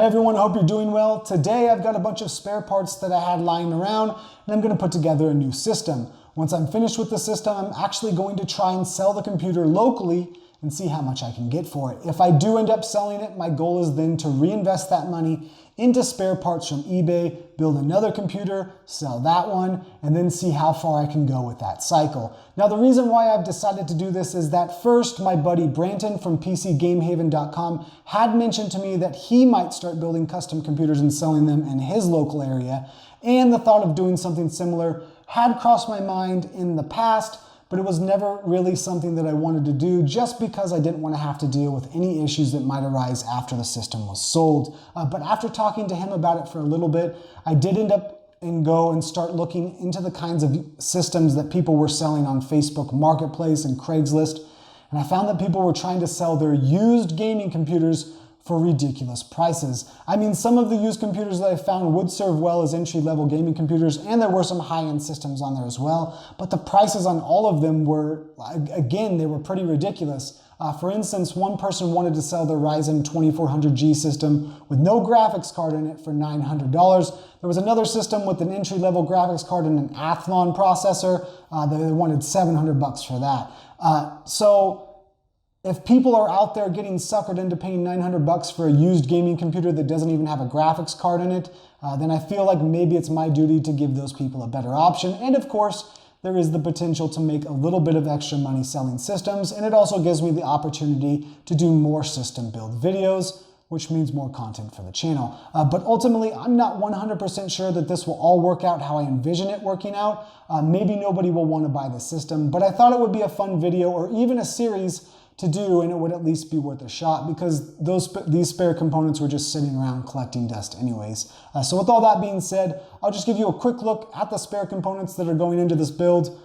Hey everyone, I hope you're doing well. Today I've got a bunch of spare parts that I had lying around and I'm going to put together a new system. Once I'm finished with the system, I'm actually going to try and sell the computer locally and see how much I can get for it. If I do end up selling it, my goal is then to reinvest that money into spare parts from eBay, build another computer, sell that one, and then see how far I can go with that cycle. Now the reason why I've decided to do this is that first, my buddy Branton from PCGamehaven.com had mentioned to me that he might start building custom computers and selling them in his local area, and the thought of doing something similar had crossed my mind in the past, but it was never really something that I wanted to do just because I didn't want to have to deal with any issues that might arise after the system was sold. But after talking to him about it for a little bit, I did end up and go and start looking into the kinds of systems that people were selling on Facebook Marketplace and Craigslist. And I found that people were trying to sell their used gaming computers for ridiculous prices. I mean, some of the used computers that I found would serve well as entry-level gaming computers, and there were some high-end systems on there as well, but the prices on all of them were, again, they were pretty ridiculous. For instance, one person wanted to sell their Ryzen 2400G system with no graphics card in it for $900. There was another system with an entry-level graphics card and an Athlon processor. They wanted $700 for that. So if people are out there getting suckered into paying $900 for a used gaming computer that doesn't even have a graphics card in it, then I feel like maybe it's my duty to give those people a better option. And of course, there is the potential to make a little bit of extra money selling systems, and it also gives me the opportunity to do more system build videos, which means more content for the channel. But ultimately, I'm not 100% sure that this will all work out how I envision it working out. Maybe nobody will want to buy the system, but I thought it would be a fun video or even a series to do, and it would at least be worth a shot because these spare components were just sitting around collecting dust anyways. So with all that being said, I'll just give you a quick look at the spare components that are going into this build.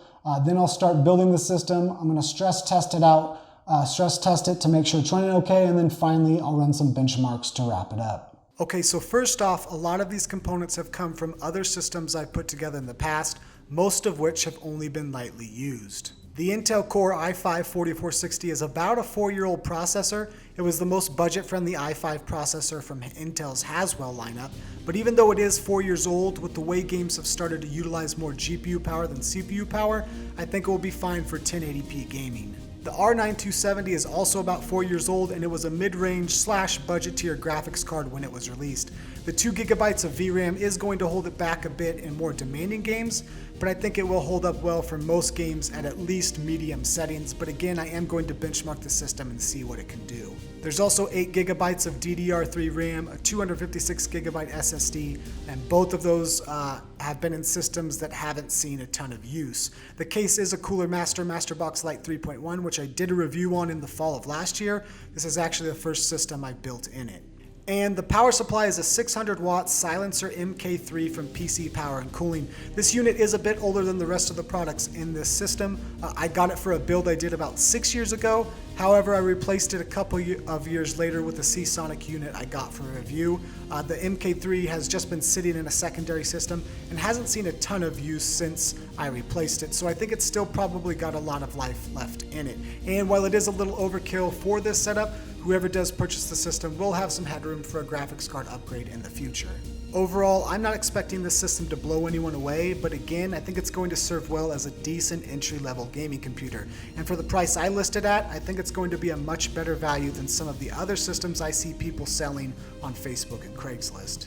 Then I'll start building the system. I'm going to stress test it out, stress test it to make sure it's running okay, and then finally I'll run some benchmarks to wrap it up. Okay, so first off, a lot of these components have come from other systems I've put together in the past, most of which have only been lightly used. The Intel Core i5-4460 is about a 4-year-old processor. It was the most budget-friendly i5 processor from Intel's Haswell lineup, but even though it is 4 years old, with the way games have started to utilize more GPU power than CPU power, I think it will be fine for 1080p gaming. The R9 270 is also about 4 years old, and it was a mid-range / budget tier graphics card when it was released. The 2 GB of VRAM is going to hold it back a bit in more demanding games, but I think it will hold up well for most games at least medium settings. But again, I am going to benchmark the system and see what it can do. There's also 8 GB of DDR3 RAM, a 256 GB SSD, and both of those have been in systems that haven't seen a ton of use. The case is a Cooler Master MasterBox Lite 3.1, which I did a review on in the fall of last year. This is actually the first system I built in it. And the power supply is a 600 watt silencer MKIII from PC Power and Cooling. This unit is a bit older than the rest of the products in this system. I got it for a build I did about 6 years ago. However, I replaced it a couple of years later with a Seasonic unit I got for a review. The MKIII has just been sitting in a secondary system and hasn't seen a ton of use since I replaced it, so I think it's still probably got a lot of life left in it. And while it is a little overkill for this setup, whoever does purchase the system will have some headroom for a graphics card upgrade in the future. Overall, I'm not expecting this system to blow anyone away, but again, I think it's going to serve well as a decent entry-level gaming computer. And for the price I listed at, I think it's going to be a much better value than some of the other systems I see people selling on Facebook and Craigslist.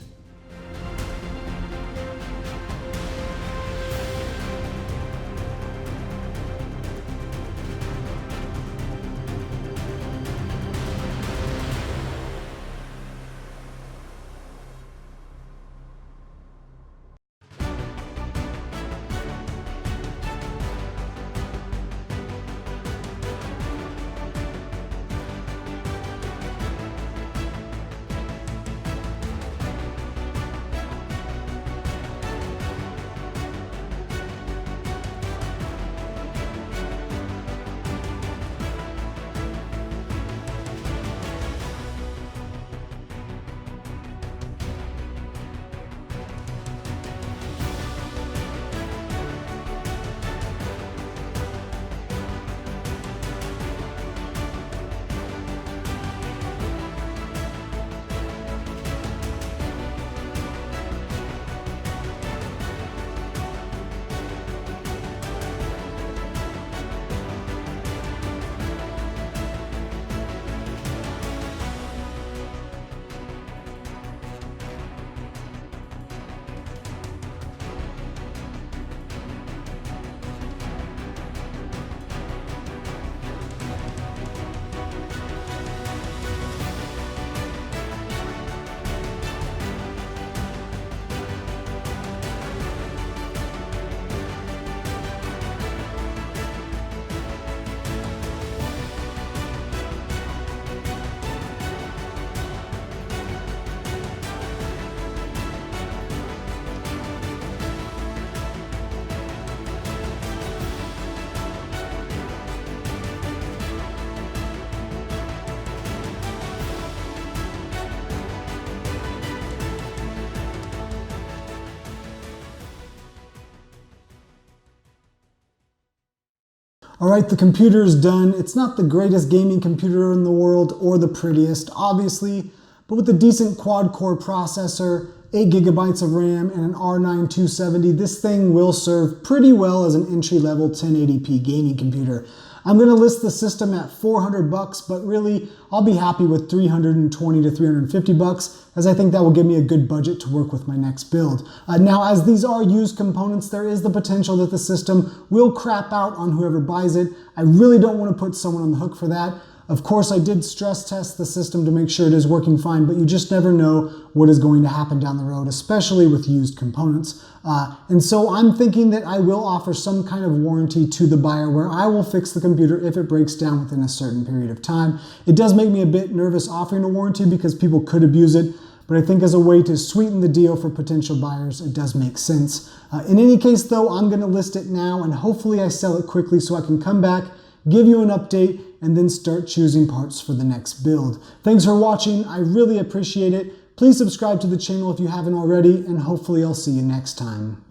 All right, the computer is done. It's not the greatest gaming computer in the world or the prettiest, obviously, but with a decent quad-core processor, 8 gigabytes of RAM, and an R9 270, this thing will serve pretty well as an entry-level 1080p gaming computer. I'm going to list the system at $400, but really, I'll be happy with $320 to $350, as I think that will give me a good budget to work with my next build. Now, as these are used components, there is the potential that the system will crap out on whoever buys it. I really don't want to put someone on the hook for that. Of course, I did stress test the system to make sure it is working fine, but you just never know what is going to happen down the road, especially with used components. And so I'm thinking that I will offer some kind of warranty to the buyer where I will fix the computer if it breaks down within a certain period of time. It does make me a bit nervous offering a warranty because people could abuse it, but I think as a way to sweeten the deal for potential buyers, it does make sense. In any case though, I'm gonna list it now and hopefully I sell it quickly so I can come back, give you an update, and then start choosing parts for the next build. Thanks for watching, I really appreciate it. Please subscribe to the channel if you haven't already, and hopefully I'll see you next time.